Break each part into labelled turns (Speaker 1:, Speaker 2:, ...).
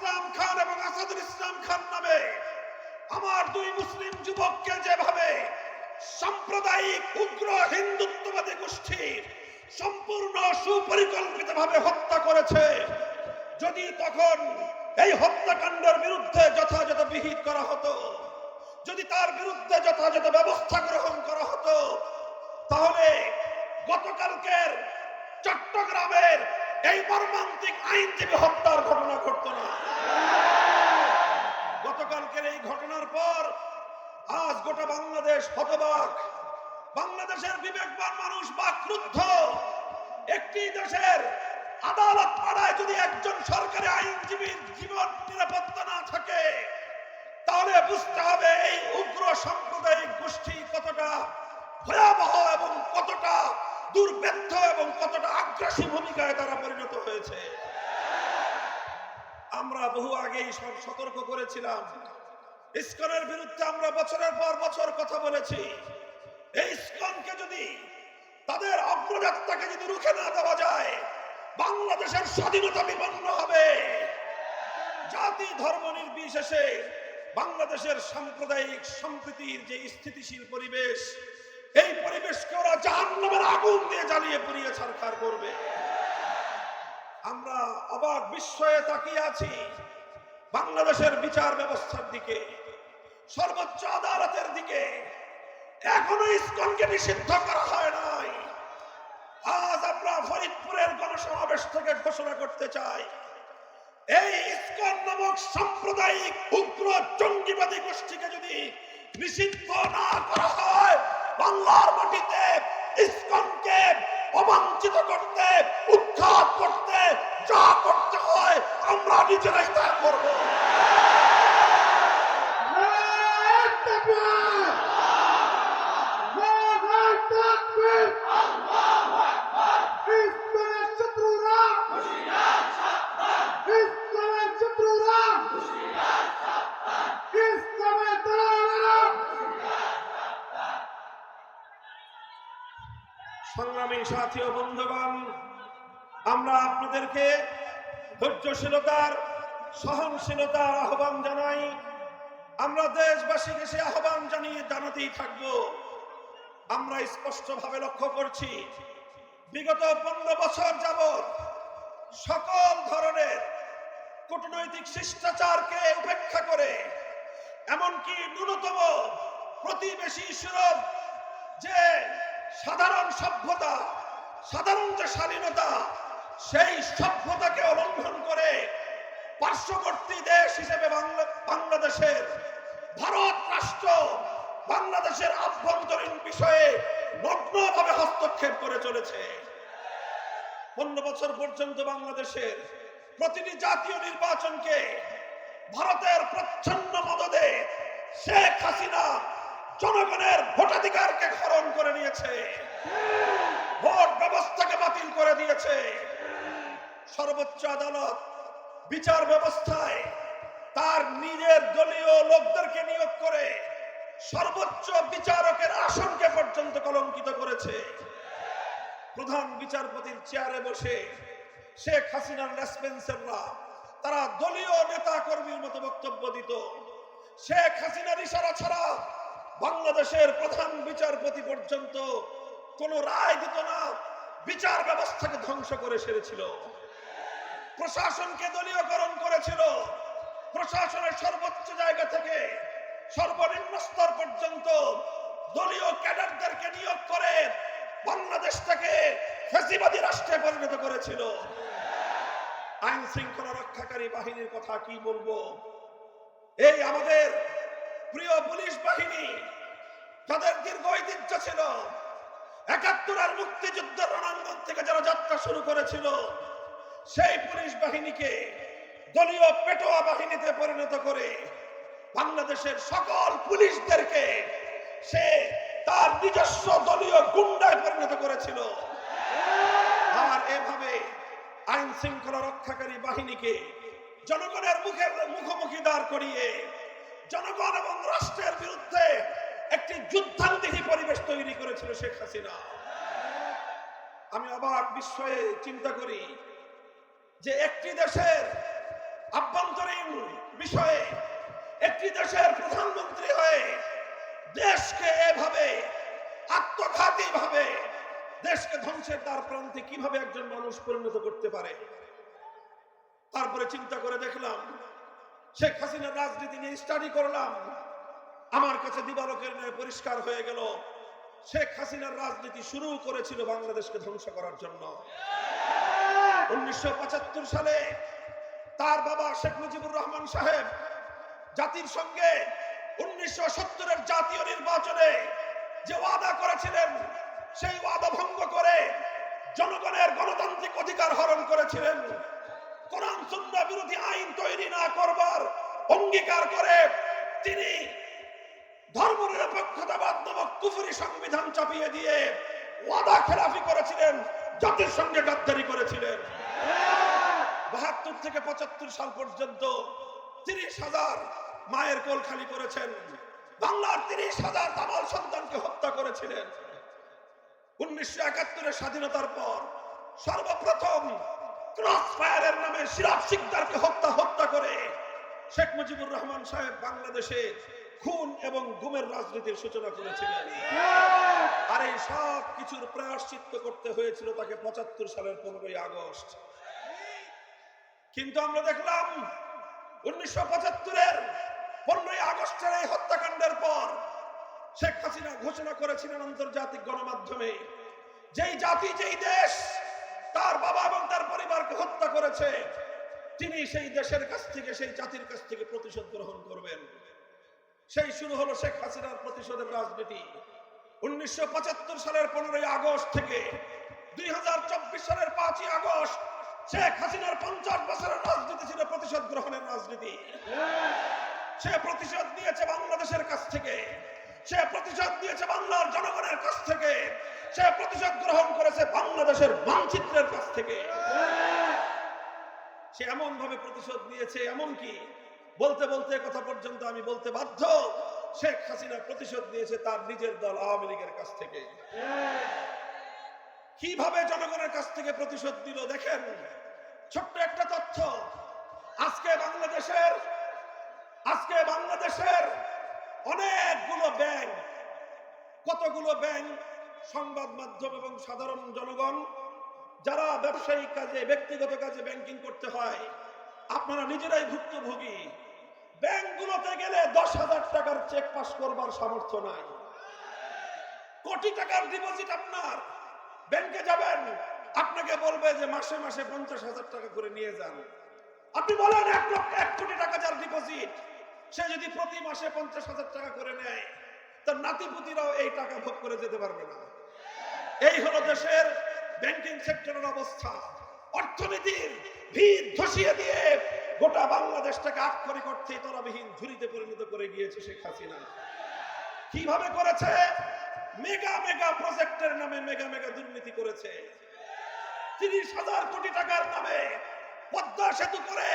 Speaker 1: ইসলাম খান এবং আসাদুল ইসলাম খান নামে আমার দুই মুসলিম যুবককে যেভাবে সাম্প্রদায়িক উগ্র হিন্দুত্ববাদী গোষ্ঠী সম্পূর্ণ সুপরিকল্পিতভাবে হত্যা করেছে, যদি তখন এই হত্যাকাণ্ডের বিরুদ্ধে যথাযথ বিহিত করা হতো, যদি তার বিরুদ্ধে যথাযথ ব্যবস্থা গ্রহণ করা হতো, তাহলে গতকালকের চট্টগ্রামের এই মর্মান্তিক আইনজীবী হত্যার ঘটনা ঘটত না। গতকালকের এই ঘটনার পর আজ গোটা বাংলাদেশ হতবাক। বাংলাদেশের বিবেকবান মানুষ বা ক্রুদ্ধ। একটি দেশের আদালত পাড়ায় যদি একজন সরকারি আইনজীবীর জীবন নিরাপত্তা না থাকে, তাহলে বুঝতে হবে এই উগ্র সাম্প্রদায়িক গোষ্ঠী কতটা ভয়াবহ এবং কতটা দুর্বৃত্ত এবং কতটা আগ্রাসী ভূমিকায় তারা পরিণত হয়েছে। আমরা বহু আগেই সতর্ক করেছিলাম। ইসকনের বিরুদ্ধে আমরা বছরের পর বছর কথা বলেছি। এই ইসকনকে যদি, তাদের অগ্রযাত্রাকে যদি রুখে না দেওয়া যায়, বাংলাদেশের স্বাধীনতা বিপন্ন হবে। জাতি ধর্ম নির্বিশেষে বাংলাদেশের সাম্প্রদায়িক সম্প্রীতির যে স্থিতিশীল পরিবেশ, এই পরিবেশকে ওরা জাহান্নামের আগুন দিয়ে জ্বালিয়ে পুড়িয়ে ছারখার করবে। আমরা অবাক বিস্ময়ে তাকিয়ে আছি বাংলাদেশের বিচার ব্যবস্থার দিকে, সর্বোচ্চ আদালতের দিকে। এখনো ইসকনকে নিষিদ্ধ করা হয় নাই। আজ আমরা ফরিদপুরের গণসমাবেশ থেকে ঘোষণা করতে চাই, এই ইসকন নামক সাম্প্রদায়িক উগ্র জঙ্গিবাদী গোষ্ঠীকে যদি নিষিদ্ধ না করা হয়, বাংলার মাটিতে ইসকনকে অবাঞ্ছিত করতে, উৎখাত করতে যা করতে হয় আমরা নিজেরাই তা করব। সংগ্রামী সাথী ও বন্ধুগণ, আমরা আপনাদেরকে ধৈর্যশীলতার, সহনশীলতার আহ্বান জানাই। আমরা দেশবাসীকে সে আহ্বান জানাতেই থাকব। আমরা স্পষ্টভাবে লক্ষ্য করছি, বিগত 15 বছর যাবৎ সকল ধরনের কূটনৈতিক শিষ্টাচারকে উপেক্ষা করে, এমনকি ন্যূনতম প্রতিবেশী সুলভ যে সাধারণ সভ্যতা, সাধারণ যে স্বাধীনতা, সেই সভ্যতাকে লঙ্ঘন করে পার্শ্ববর্তী দেশ হিসেবে বাংলাদেশের ভারত রাষ্ট্র বাংলাদেশের আভ্যন্তরীণ বিষয়ে নগ্নভাবে হস্তক্ষেপ করে চলেছে। 15 বছর পর্যন্ত বাংলাদেশের প্রতিটি জাতীয় নির্বাচনকে ভারতের প্রচ্ছন্ন মদদে শেখ হাসিনা জনগণের ভোটাধিকারকে হরণ করে নিয়েছে, ভোট ব্যবস্থাকে বাতিল করে দিয়েছে। সর্বোচ্চ আদালত বিচার ব্যবস্থায় তার নিজের দলীয় লোকদেরকে নিয়োগ করে সর্বোচ্চ বিচারকের আসনকে পর্যন্ত কলঙ্কিত করেছে। প্রধান বিচারপতির চেয়ারে বসে শেখ হাসিনার লেসপেন্সাররা তারা দলীয় নেতা কর্মীর মতো বক্তব্য দিত। শেখ হাসিনার ইশারা ছাড়া বাংলাদেশের প্রধান বিচারপতি পর্যন্ত কোন রায় দিত না, বিচার ব্যবস্থাকে ধ্বংস করে সেরেছিল। প্রশাসনকে দলীয়করণ করেছিল। প্রশাসনের সর্বোচ্চ জায়গা থেকে সর্বনিম্ন স্তর পর্যন্ত দলীয় ক্যাডারদেরকে নিয়োগ করে বাংলাদেশটাকে ফ্যাসিবাদী রাষ্ট্রে পরিণত করেছিল। আইন শৃঙ্খলা রক্ষাকারী বাহিনীর কথা কি বলবো? এই আমাদের প্রিয় পুলিশ বাহিনী, তাদের দীর্ঘ ঐতিহ্য ছিল। ৭১ মুক্তিযুদ্ধের রণাঙ্গন থেকে যারা যাত্রা শুরু করেছিল, সেই পুলিশ বাহিনীকে দলীয় পেটোয়া বাহিনীতে পরিণত করে বাংলাদেশের সকল পুলিশদেরকে সে তার নিজস্ব দলীয় গুন্ডায় পরিণত করেছিল। আর এভাবে আইন শৃঙ্খলা রক্ষাকারী বাহিনীকে জনগণের মুখোমুখি দাঁড় করিয়ে জনগণ এবং রাষ্ট্রের বিরুদ্ধে একটি যুদ্ধান্তিহী পরিবেশ তৈরি করেছিল শেখ হাসিনা। আমি অবাক বিস্ময়ে চিন্তা করি যে একটি দেশের আভ্যন্তরীণ বিষয়ে একটি দেশের প্রধানমন্ত্রী হয়ে দেশকে এভাবে আত্মঘাতী ভাবে দেশকে ধ্বংসের দ্বার প্রান্তে কিভাবে একজন মানুষ পরিণত করতে পারে? তারপরে চিন্তা করে দেখলাম, শেখ হাসিনার রাজনীতি নিয়ে স্টাডি করলাম। আমার কাছে দিবালোকের ন্যায় পরিষ্কার হয়ে গেল, শেখ হাসিনার রাজনীতি শুরু করেছিল বাংলাদেশকে ধ্বংস করার জন্য। 1975 সালে তার বাবা শেখ মুজিবুর রহমান সাহেব জাতির সঙ্গে 1970-এর জাতীয় নির্বাচনে যে ওয়াদা করেছিলেন, সেই ওয়াদা ভঙ্গ করে জনগণের গণতান্ত্রিক অধিকার হরণ করেছিলেন। কোরআন সুন্নাহ বিরোধী আইন তৈরি না করবার অঙ্গীকার করে তিনি ধর্মনিরপেক্ষতাবাদ নামক কুফরি সংবিধান চাপিয়ে দিয়ে ওয়াদা খেলাফি করেছিলেন, জাতির সঙ্গে গাদ্দারি করেছিলেন। 72 থেকে 75 সাল পর্যন্ত 30,000 মায়ের কোল খালি করেছেন, বাংলার 30,000 তামাল সন্তানকে হত্যা করেছিলেন। 1971-এর স্বাধীনতার পর সর্বপ্রথম ক্রস ফায়ারের নামে সিরাজ শিকদারকে হত্যা করে শেখ মুজিবুর রহমান সাহেব বাংলাদেশে খুন এবং গুমের রাজনীতির সূচনা করেছিলেন। আর এই সব কিছুর প্রায়শ্চিত্ত করতে হয়েছিল তাকে 75 সালের 15ই আগস্ট। কিন্তু আমরা দেখলাম 1975-এর 15ই আগস্টের এই হত্যাকাণ্ডের পর শেখ হাসিনা ঘোষণা করেছিলেন আন্তর্জাতিক গণমাধ্যমে, যেই জাতি যেই দেশ তার বাবা এবং তার পরিবারকে হত্যা করেছে, তিনি সেই দেশের কাছ থেকে, সেই জাতির কাছ থেকে প্রতিশোধ গ্রহণ করবেন। সেই শুরু হলো শেখ হাসিনার প্রতিশোধের রাজনীতি। 1975 সালের 15ই আগস্ট থেকে 2024 সালের 5ই আগস্ট শেখ হাসিনার 50 বছরের রাজনীতি ছিল প্রতিশোধ গ্রহণের রাজনীতি। সে প্রতিশোধ নিয়েছে বাংলাদেশের কাছ থেকে, সে প্রতিশোধ নিয়েছে বাংলার জনগণের কাছ থেকে, সে প্রতিশোধ গ্রহণ করেছে বাংলাদেশের মানচিত্রের কাছ থেকে। সে এমন ভাবে প্রতিশোধ নিয়েছে, এমনকি বলতে বলতে কথা পর্যন্ত আমি বলতে বাধ্য, শেখ হাসিনা প্রতিশোধ নিয়েছে তার নিজের দল আওয়ামী লীগের কাছ থেকে। কিভাবে জনগণের কাছ থেকে প্রতিশোধ দিল দেখেন। ছোট্ট একটা তথ্য, আজকে বাংলাদেশের অনেকগুলো ব্যাংক, কতগুলো ব্যাংক, সংবাদ মাধ্যম এবং সাধারণ জনগণ যারা ব্যবসায়িক কাজে, ব্যক্তিগত কাজে ব্যাংকিং করতে হয়, আপনারা নিজেরাই ভুক্তভোগী। ব্যাংকগুলোতে গেলে 10,000 টাকার চেক পাস করবার সামর্থ্য নাই। কোটি টাকার ডিপোজিট আপনার, ব্যাংকে যাবেন, আপনাকে বলবে যে মাসে মাসে 50,000 টাকা করে নিয়ে যান। আপনি বলেন 1 কোটি টাকা যার ডিপোজিট, সে যদি প্রতি মাসে 50,000 টাকা করে নেয়, তার নাতিপুতিরাও এই টাকা ভোগ করে যেতে পারবে না। এই হলো দেশের ব্যাংকিং সেক্টরের অবস্থা। অর্থনীতির ভিত ধসিয়ে দিয়ে গোটা বাংলাদেশটাকে আক্ষরিক অর্থে তলাবিহীন ঝুড়িতে পরিণত করে গিয়েছে শেখ হাসিনা। কিভাবে করেছে? মেগা প্রজেক্টের নামে মেগা দুর্নীতি করেছে। 30,000 কোটি টাকার নামে পদ্মা সেতু করে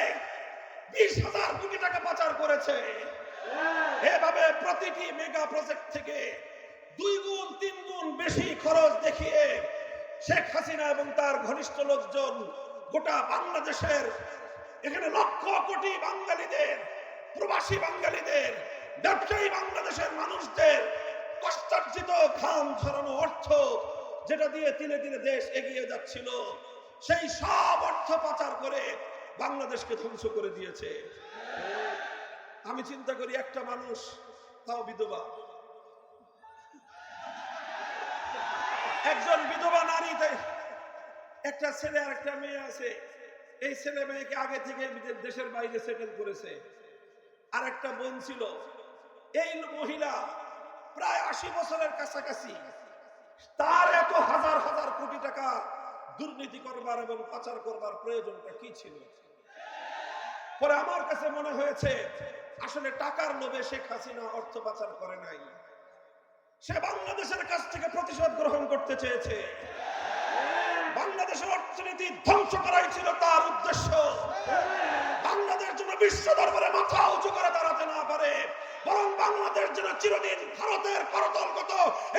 Speaker 1: 20,000 কোটি টাকা পাচার করেছে। এভাবে প্রতিটি মেগা প্রজেক্ট থেকে 2 গুণ 3 গুণ বেশি খরচ দেখিয়ে শেখ হাসিনা এবং তার ঘনিষ্ঠ লোকজন গোটা বাংলাদেশের, এখানে লক্ষ কোটি বাঙালিদের, প্রবাসী বাঙালিদের, ব্যবসায়ী বাংলাদেশের মানুষদের কষ্টার্জিত ঘাম ঝরানো অর্থ, যেটা দিয়ে দিনে দিনে দেশ এগিয়ে যাচ্ছিল, সেই সব অর্থ পাচার করে বাংলাদেশকে ধ্বংস করে দিয়েছে। আমি চিন্তা করি, একটা মানুষ, তাও বিধবা, একজন বিধবা নারী, একটা ছেলে আর একটা মেয়ে আছে, এই ছেলে মেয়েকে আগে থেকে দেশের বাইরে সেটেল করেছে। আর একটা বোন ছিল, এই মহিলা প্রায় 80 বছরের কাছাকাছি, তার এত হাজার হাজার কোটি টাকা দুর্নীতি করবার এবং পাচার করবার প্রয়োজনটা কি ছিল? পরে আমার কাছে মনে হয়েছে, আসলে টাকার লোভে শেখ হাসিনা অর্থ পাচার করে নাই, সে বাংলাদেশের কাছ থেকে প্রতিশোধ গ্রহণ করতে চেয়েছে। বাংলাদেশের অর্থনীতি ধ্বংস করাই ছিল তার উদ্দেশ্য। বাংলাদেশ যেন বিশ্ব দরবারে মাথা উঁচু করে দাঁড়াতে না পারে, বরং বাংলাদেশ যেন চিরদিন ভারতের করতলগত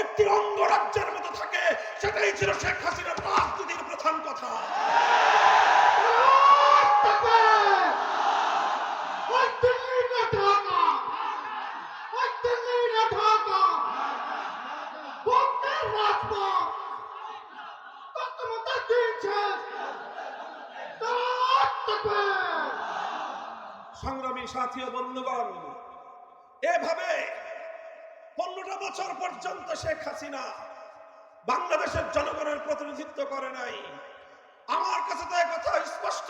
Speaker 1: একটি অঙ্গরাজ্যের মতো থাকে, সেটাই ছিল শেখ হাসিনার রাজনীতির প্রধান কথা। সংগ্রামী সাথী ও বন্ধুগণ, এভাবে 15টা বছর পর্যন্ত শেখ হাসিনা বাংলাদেশের জনগণের প্রতিনিধিত্ব করে নাই। আমার কাছে তো কথা স্পষ্ট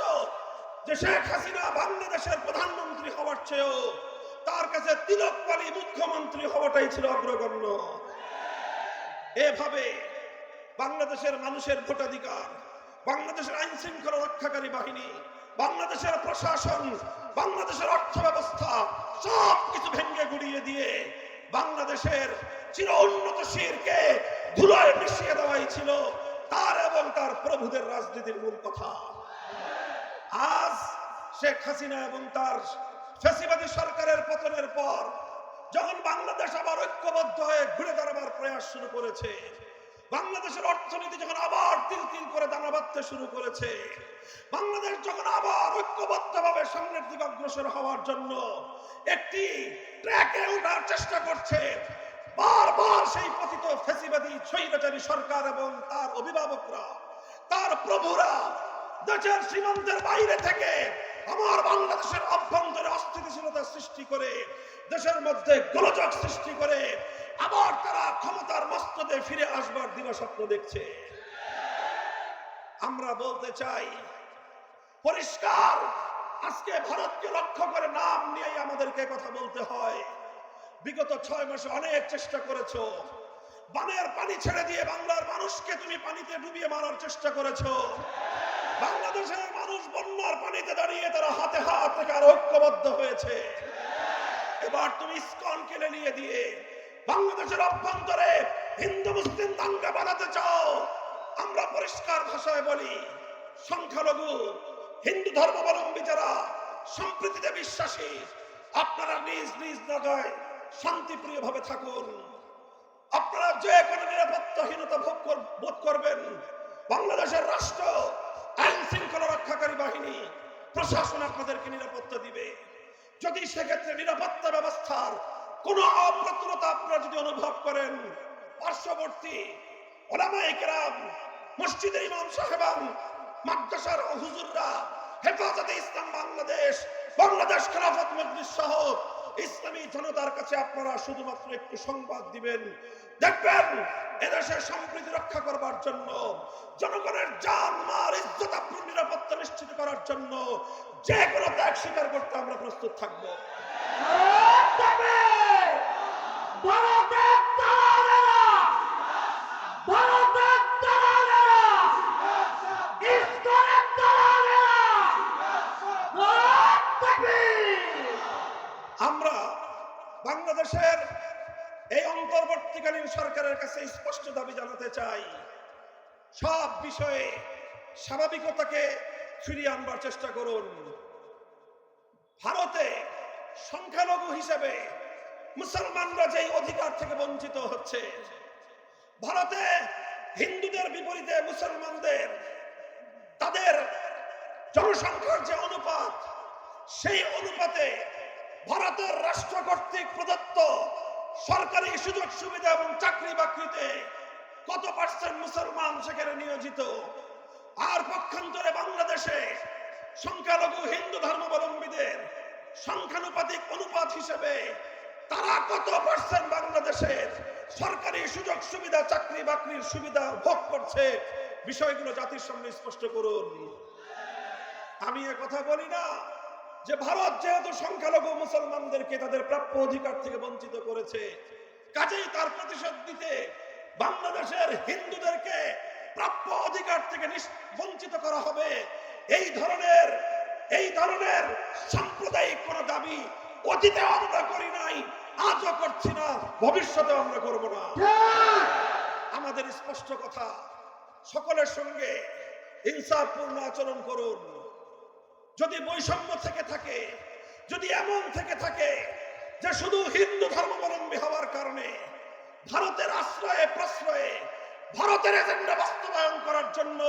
Speaker 1: যে শেখ হাসিনা বাংলাদেশের প্রধানমন্ত্রী হওয়ার চেয়েও তার কাছে তিলকপালি মুখ্যমন্ত্রী হওয়াটাই ছিল অগ্রগণ্য। এভাবে বাংলাদেশের মানুষের ভোটাধিকার, বাংলাদেশের আইন শৃঙ্খলা রক্ষাকারী বাহিনী, বাংলাদেশের প্রশাসন, বাংলাদেশের অর্থ ব্যবস্থা সবকিছু ভেঙে গুড়িয়ে দিয়ে বাংলাদেশের চির উন্নতশীলকে ধুলায় মিশিয়ে দেওয়াই ছিল তার এবং তার প্রভুদের রাজনীতির মূল কথা। আজ শেখ হাসিনা এবং তার ফ্যাসিবাদী সরকারের পতনের পর যখন বাংলাদেশ আবার ঐক্যবদ্ধ হয়ে ঘুরে দাঁড়াবার প্রয়াস শুরু করেছে, বাংলাদেশের অর্থনীতি যখন আবার তিল তিল করে দানা বাঁধতে শুরু করেছে, বাংলাদেশ যখন আবার ঐক্যবদ্ধভাবে সামনের দিকে অগ্রসর হওয়ার জন্য একটি ট্র্যাকে ওঠার চেষ্টা করছে, বারবার সেই পতিত ফ্যাসিবাদী স্বৈরাচারী সরকার এবং তার অভিভাবকরা, তার প্রভুরা দেশের সীমান্তের বাইরে থেকে আমার বাংলাদেশের অভ্যন্তরে অস্থিতিশীলতা সৃষ্টি করে, দেশের মধ্যে গোলযোগ সৃষ্টি করে আবার তারা ক্ষমতার মস্তদে ফিরে আসবার দিবাস্বপ্ন দেখছে। আমরা বলতে চাই পরিষ্কার, আজকে ভারতকে লক্ষ্য করে নাম নিয়েই আমাদেরকে কথা বলতে হয়। বিগত 6 মাসে অনেক চেষ্টা করেছো, বানের পানি ছেড়ে দিয়ে বাংলার মানুষকে তুমি পানিতে ডুবিয়ে মারার চেষ্টা করেছো। বাংলাদেশের মানুষ বন্যার পানিতে দাঁড়িয়ে তারা হাতে হাত রেখে আর ঐক্যবদ্ধ হয়েছে। এবার তুমি ইসকনকে নিয়ে দিয়ে বাংলাদেশের অভ্যন্তরে হিন্দু মুসলিম দাঙ্গা বানাতে চাও। আমরা পরিষ্কার ভাষায় বলি, সংখ্যালঘু হিন্দু ধর্মাবলম্বী যারা সম্প্রীতিতে বিশ্বাসী, আপনারা নিজ নিজ জায়গায় শান্তিপ্রিয় ভাবে থাকুন। আপনারা যে কোনো নিরাপত্তাহীনতা বোধ করবেন, বাংলাদেশের রাষ্ট্র, আইন শৃঙ্খলা রক্ষাকারী বাহিনী, প্রশাসন আপনাদেরকে নিরাপত্তা দিবে। যদি সেক্ষেত্রে নিরাপত্তা ব্যবস্থার কোন অপ্রতুলতা আপনারা যদি অনুভব করেন, পার্শ্ববর্তী ওলামায়ে কেরাম, মসজিদের ইমাম সাহেবান, মাদ্রাসার হুজুররা, হেফাজতে ইসলাম বাংলাদেশ, বাংলাদেশ খেলাফত মজলিস সহ ইসলামী জনতার কাছে আপনারা শুধুমাত্র একটু সংবাদ দিবেন, দেখবেন এদেশের সম্প্রীতি রক্ষা করবার জন্য, জনগণের জান মাল ইজ্জত আপনার নিরাপত্তা নিশ্চিত করার জন্য যে কোনো ত্যাগ স্বীকার করতে আমরা প্রস্তুত থাকবো। আমরা বাংলাদেশের এই অন্তর্বর্তীকালীন সরকারের কাছে স্পষ্ট দাবি জানাতে চাই, সব বিষয়ে স্বাভাবিকতাকে ফিরিয়ে আনবার চেষ্টা করুন। ভারতে সংখ্যালঘু হিসেবে মুসলমানরা যেই অধিকার থেকে বঞ্চিত হচ্ছে, ভারতে হিন্দুদের বিপরীতে মুসলমানদের তাদের জনসংখ্যার যে অনুপাত, সেই অনুপাতে ভারতের রাষ্ট্র কর্তৃক প্রদত্ত সরকারি সুযোগ সুবিধা এবং চাকরি বাকরিতে কত পার্সেন্ট মুসলমান সেখানে নিয়োজিত, আর পক্ষান্তরে বাংলাদেশে সংখ্যালঘু হিন্দু ধর্মাবলম্বীদের সংখ্যানুপাতিক অনুপাত হিসেবে তারা কত পার্সেন্ট বাংলাদেশের সরকারি সুযোগ সুবিধা, চাকরি বাকরির সুবিধা ভোগ করছে, বিষয়গুলো জাতির সামনে স্পষ্ট করুন। আমি কথা বলি না যে ভারত যেহেতু সংখ্যালঘু মুসলমানদেরকে তাদের প্রাপ্য অধিকার থেকে বঞ্চিত করেছে, কাজেই তার প্রতিশোধ দিতে বাংলাদেশের হিন্দুদেরকে প্রাপ্য অধিকার থেকে বঞ্চিত করা হবে, এই ধরনের সাম্প্রদায়িক কোন দাবি অতীতে আমরা করি নাই, আজও করছি না, ভবিষ্যতে আমরা করব না। আমাদের স্পষ্ট কথা, সকলের সঙ্গে ইনসাফপূর্ণ আচরণ করুন। যদি বৈষম্য থেকে থাকে, যদি এমন থেকে থাকে যে শুধু হিন্দু ধর্মাবলম্বী হওয়ার কারণে ভারতের আশ্রয়ে প্রশ্রয়ে ভারতের এজেন্ডা বাস্তবায়ন করার জন্য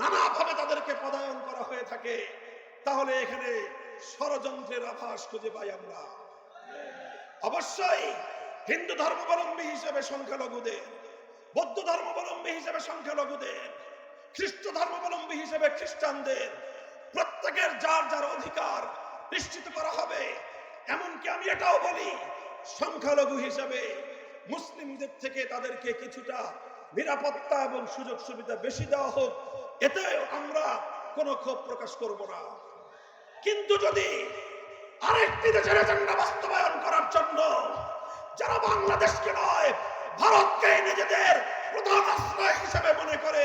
Speaker 1: নানাভাবে তাদেরকে পদায়ন করা হয়ে থাকে, তাহলে এখানে ষড়যন্ত্রের আভাস খুঁজে পাই আমরা। অবশ্যই হিন্দু ধর্মাবলম্বী হিসেবে সংখ্যালঘুদের, বৌদ্ধ ধর্মাবলম্বী হিসেবে সংখ্যালঘুদের, খ্রিস্ট ধর্মাবলম্বী হিসেবে খ্রিস্টানদের প্রত্যেকের যার যার অধিকার নিশ্চিত করা হবে। এমনকি আমি এটাও বলি, সংখ্যালঘু হিসেবে মুসলিমদের থেকে তাদেরকে কিছুটা নিরাপত্তা এবং সুযোগ সুবিধা বেশি দেওয়া হোক, এতে আমরা কোনো ক্ষোভ প্রকাশ করব না। কিন্তু যদি আরেকটি দেশের এজেন্ডা বাস্তবায়ন করার জন্য যারা বাংলাদেশকে নয় ভারতকে নিজেদের প্রধান আশ্রয় হিসেবে মনে করে,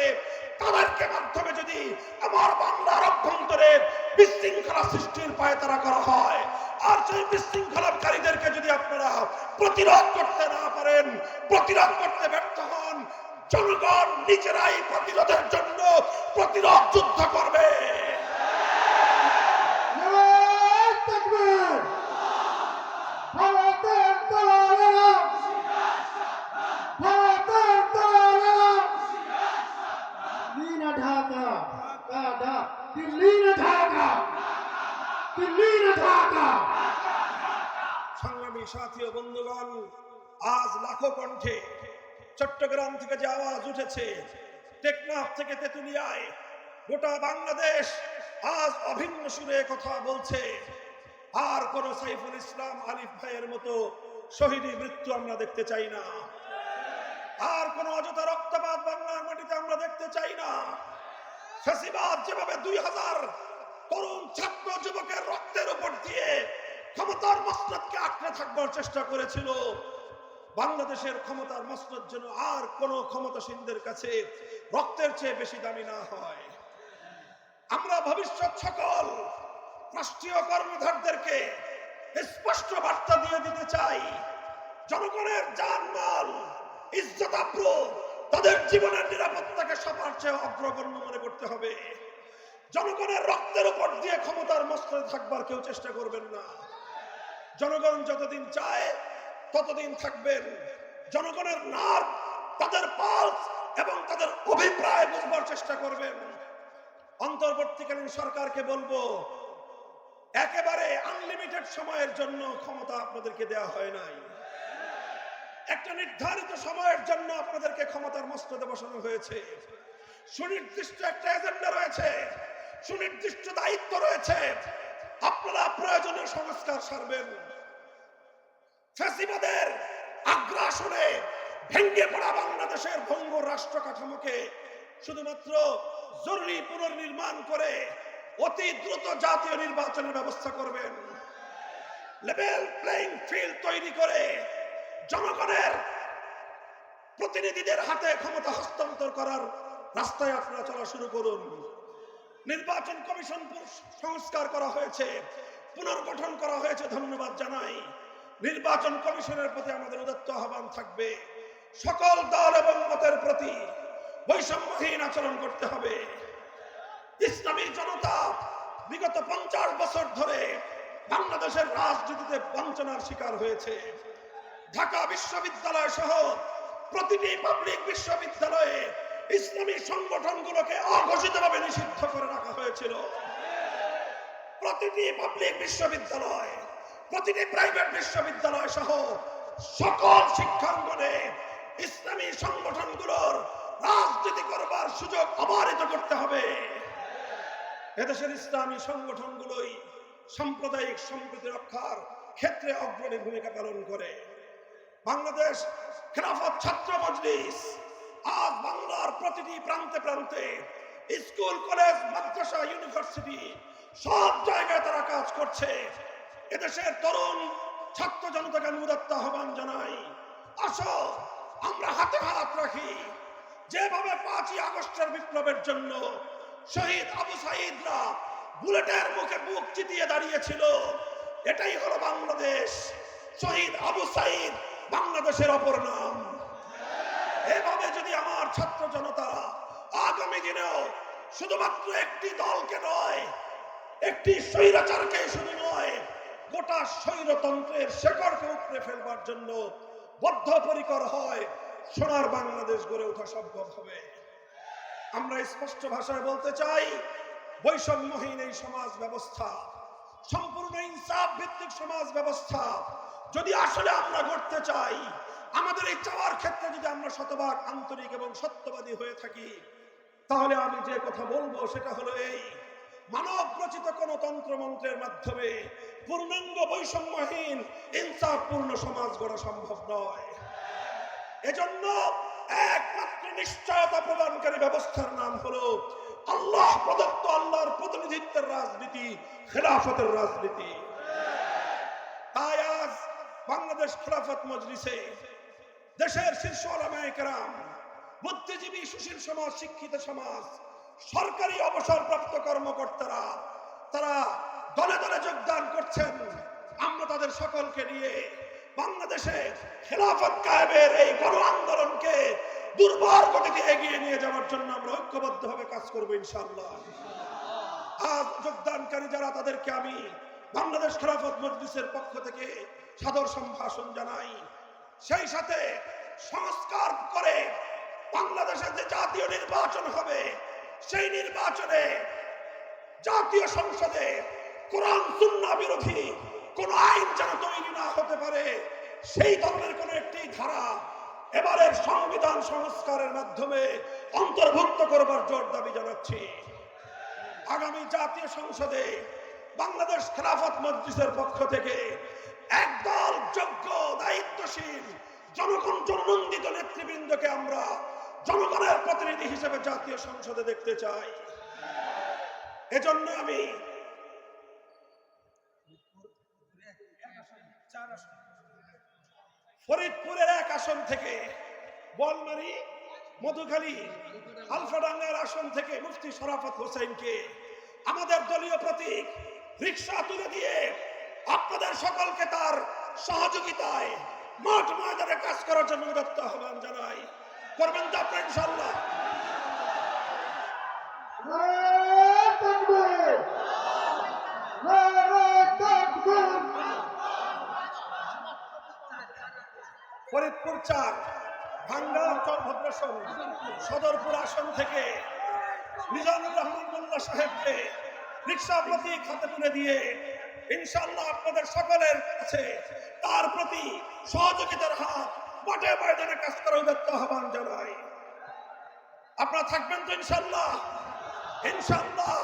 Speaker 1: তাদেরকে মাধ্যমে যদি আমার বাংলার অভ্যন্তরে বিশৃঙ্খলা সৃষ্টির পায়তারা করা হয়, আর সেই বিশৃঙ্খলাকারীদেরকে যদি আপনারা প্রতিরোধ করতে না পারেন, প্রতিরোধ করতে ব্যর্থ হন, জনগণ নিজেরাই প্রতিরোধের জন্য প্রতিরোধ যুদ্ধ করবে। সংগ্রামী সাথী ও বন্ধুগণ, আজ লাখো কণ্ঠে চট্টগ্রাম থেকে যে আওয়াজ উঠেছে, টেকনাফ থেকে তেতুলিয়ায়, গোটা বাংলাদেশ আজ অভিন্ন সুরে কথা বলছে, আর কোন সাইফুল ইসলাম আলিফ ভাইয়ের মতো শহীদী মৃত্যু আমরা দেখতে চাই না, আর কোন অযথা রক্তপাত বাংলার মাটিতে আমরা দেখতে চাই না। ফ্যাসিবাদ যেভাবে 2000 তরুণ ছাত্র যুবকের রক্তের উপর দিয়ে ক্ষমতার মসনদকে আঁকড়ে থাকবার চেষ্টা করেছিল, বাংলাদেশের ক্ষমতার মসনদ যেন আর কোন ক্ষমতাসীনদের কাছে রক্তের চেয়ে বেশি দামি না হয়। আমরা ভবিষ্যৎ সকল রাষ্ট্রীয় কর্মধারদেরকে স্পষ্ট বার্তা দিয়ে দিতে চাই, জনগণের জানমাল ইজ্জত আবরু তাদের জীবনের নিরাপত্তাকে সবার চেয়ে অগ্রগণ্য মনে করতে হবে। জনগণের রক্তের উপর দিয়ে ক্ষমতার মসনদে থাকবার কেউ চেষ্টা করবেন না। জনগণ যতদিন চায় ততদিন থাকবেন। জনগণের নার্ভ, তাদের পালস এবং তাদের অভিপ্রায় বুঝবার চেষ্টা করবেন। অন্তর্বর্তীকালীন সরকারকে বলবো, একেবারে আনলিমিটেড সময়ের জন্য ক্ষমতা আপনাদেরকে দেওয়া হয় নাই, একটা নির্ধারিত সময়ের জন্য আপনাদেরকে ক্ষমতার মসনদে বসানো হয়েছে। সুনির্দিষ্ট একটা এজেন্ডা রয়েছে, সুনির্দিষ্ট দায়িত্ব রয়েছে। আপনারা প্রয়োজনীয় সংস্কার সারবেন। ফ্যাসিবাদের আগ্রাসনে ভেঙে পড়া বাংলাদেশের ভঙ্গুর রাষ্ট্র কাঠামোকে শুধুমাত্র জরুরি পুনর্নির্মাণ করে অতি দ্রুত জাতীয় নির্বাচনের ব্যবস্থা করবেন। লেভেল প্লেইং ফিল্ড তৈরি করে জনগণের প্রতিনিধিদের হাতে ক্ষমতা হস্তান্তর করার রাস্তায় আপনারা চলা শুরু করুন। নির্বাচন কমিশন সংস্কার করা হয়েছে, পুনর্গঠন করা হয়েছে, ধন্যবাদ জানাই। নির্বাচন কমিশনের প্রতি আমাদের উদাত্ত আহ্বান থাকবে, সকল দল এবং মতের প্রতি বৈষম্যহীন আচরণ করতে হবে। ইসলামী জনতা বিগত 50 বছর ধরে বাংলাদেশের রাজনীতিতে বঞ্চনার শিকার হয়েছে। ঢাকা বিশ্ববিদ্যালয় সহ প্রতিটি পাবলিক বিশ্ববিদ্যালয়ে ইসলামী সংগঠনগুলোকে অঘোষিতভাবে নিষিদ্ধ করে রাখা হয়েছিল। প্রতিটি পাবলিক বিশ্ববিদ্যালয়, প্রতিটি প্রাইভেট বিশ্ববিদ্যালয় সহ সকল শিক্ষাঙ্গনে ইসলামী সংগঠনগুলোর রাজনীতি করবার সুযোগ অবারিত করতে হবে। এদেশের ইসলামী সংগঠনগুলোই সাম্প্রদায়িক সম্প্রীতি রক্ষার ক্ষেত্রে অগ্রণী ভূমিকা পালন করে। বাংলাদেশ খেলাফত ছাত্র মজলিস আজ বাংলার প্রতিটি প্রান্তে প্রান্তে, স্কুল, কলেজ, মাদ্রাসা, ইউনিভার্সিটি সব জায়গায় তারা কাজ করছে। এদেশের তরুণ ছাত্র জনতাকে আমি উদাত্ত আহ্বান জানাই, আসো আমরা হাতে হাত রাখি। যেভাবে 5ই আগস্টের বিপ্লবের জন্য শহীদ আবু সাঈদরা বুলেটের মুখে বুক চিতিয়ে দাঁড়িয়েছিল, এটাই হলো বাংলাদেশ। শহীদ আবু সাঈদ বাংলাদেশের অপর নাম। এভাবে যদি আমার ছাত্র জনতা আগামী দিনেও শুধুমাত্র একটি দলকে নয়, একটি স্বৈরাচারকে শুধু নয়, গোটা স্বৈরতন্ত্রের শেকড়কে উপড়ে ফেলবার জন্য বদ্ধপরিকর হয়, সোনার বাংলাদেশ গড়ে ওঠা সম্ভব হবে। আমরা স্পষ্ট ভাষায় বলতে চাই, বৈষম্যহীন এই সমাজ ব্যবস্থা, সম্পূর্ণ ইনসাফ ভিত্তিক সমাজ ব্যবস্থা যদি আসলে আমরা গড়তে চাই, আমাদের এই চাওয়ার ক্ষেত্রে যদি আমরা শতভাগ আন্তরিক এবং সত্যবাদী হয়ে থাকি, তাহলে আমি যে কথা বলবো সেটা হলো এই, মানব রচিত কোন তন্ত্রমন্ত্রের মাধ্যমে পূর্ণাঙ্গ বৈষম্যহীন ইনসাফপূর্ণ সমাজ গড়া সম্ভব নয়। এজন্য একমাত্র নিশ্চয়তা প্রদানকারী ব্যবস্থার নাম হলো আল্লাহ প্রদত্ত, আল্লাহর প্রতিনিধিত্বের রাজনীতি, খেলাফতের রাজনীতি। তাই আজ বাংলাদেশ খেলাফত মজলিসে দেশের শীর্ষ উলামায়ে কেরাম, বুদ্ধিজীবী, সুশীল সমাজ, শিক্ষিত সমাজ, সরকারি অবসরপ্রাপ্ত কর্মকর্তারা তারা দলে দলে যোগদান করছেন। আমরা তাদের সকলকে নিয়ে বাংলাদেশে খেলাফত কায়েমের এই গণ আন্দোলনকে দুর্বার গতিতে এগিয়ে নিয়ে যাওয়ার জন্য আমরা ঐক্যবদ্ধভাবে কাজ করব ইনশাআল্লাহ। আজ যোগদানকারী যারা, তাদেরকে আমি বাংলাদেশ খেলাফত মজলিসের পক্ষ থেকে সাদর সম্ভাষণ জানাই। সেই সাথে সংস্কার করে বাংলাদেশে যে জাতীয় নির্বাচন হবে, সেই নির্বাচনে জাতীয় সংসদে কোরআন সুন্নাহ বিরোধী কোন আইন যেন তৈরি না হতে পারে, সেই ধরনের কোন একটি ধারা এবারের সংবিধান সংস্কারের মাধ্যমে অন্তর্ভুক্ত করবার জোর দাবি জানাচ্ছি। আগামী জাতীয় সংসদে বাংলাদেশ খেলাফত মজলিসের পক্ষ থেকে একদল যোগ্য, দায়িত্বশীল, জনগণ জননন্দিত নেতৃবৃন্দকে আমরা জনগণের প্রতিনিধি হিসেবে জাতীয় সংসদে দেখতে চাই। এজন্য আমি ফরিদপুরের 1 আসন থেকে, বলমারী, মধুখালী, আলফাডাঙ্গার আসন থেকে মুফতি শরাফত হোসেনকে আমাদের দলীয় প্রতীক রিকশা তুলে দিয়ে আপনাদের সকলকে তার সহযোগিতায় মাঠ ময়দানে কাজ করার জন্য উদাত্ত আহ্বান জানাই। করবেন তো আপনারা ইনশাআল্লাহ? ফরিদপুর 4 ভাঙ্গা ভদ্রাসন সদরপুর আসন থেকে মিজানুর রহমান মোল্লা সাহেবকে রিকশা প্রতীক হাতে তুলে দিয়ে ইনশাআল্লাহ আপনাদের সকলের কাছে তার প্রতি সহযোগিতার হাত মাঠে ময়দানে কাজ করার উদাত্ত আহ্বান জানাই। আপনারা থাকবেন তো ইনশাআল্লাহ? ইনশাআল্লাহ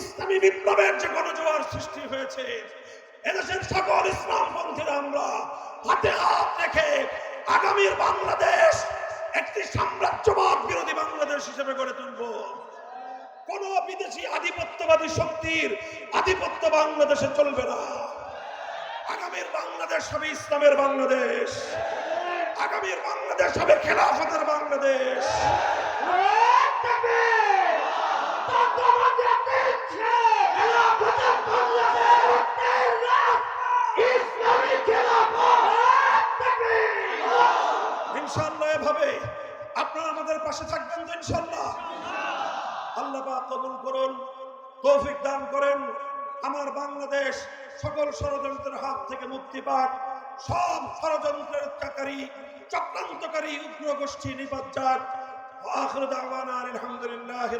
Speaker 1: ইসলামী বিপ্লবের যে গণজোয়ার সৃষ্টি হয়েছে, এদেশের সকল ইসলামপন্থীরা আমরা হাতে হাত রেখে আগামীর বাংলাদেশ একটি সাম্রাজ্যবাদ বিরোধী বাংলাদেশ হিসেবে গড়ে তুলব। কোন বিদেশি আধিপত্যবাদী শক্তির আধিপত্য বাংলাদেশে চলবে না। আগামীর বাংলাদেশ হবে ইসলামের বাংলাদেশ, আগামীর বাংলাদেশ হবে খেলাফতের বাংলাদেশ। ইনশাআল্লাহ এভাবে আপনারা আমাদের পাশে থাকবেন তো ইনশাআল্লাহ? আল্লাহ পাক কবুল করুন, তৌফিক দান করেন। আমার বাংলাদেশ সকল ষড়যন্ত্রের হাত থেকে মুক্তি পাক, সব ষড়যন্ত্রের উৎকারী, চক্রান্তকারী উগ্র গোষ্ঠী নিপাত যাক। আখিরু দাওয়ানা আলহামদুলিল্লাহ।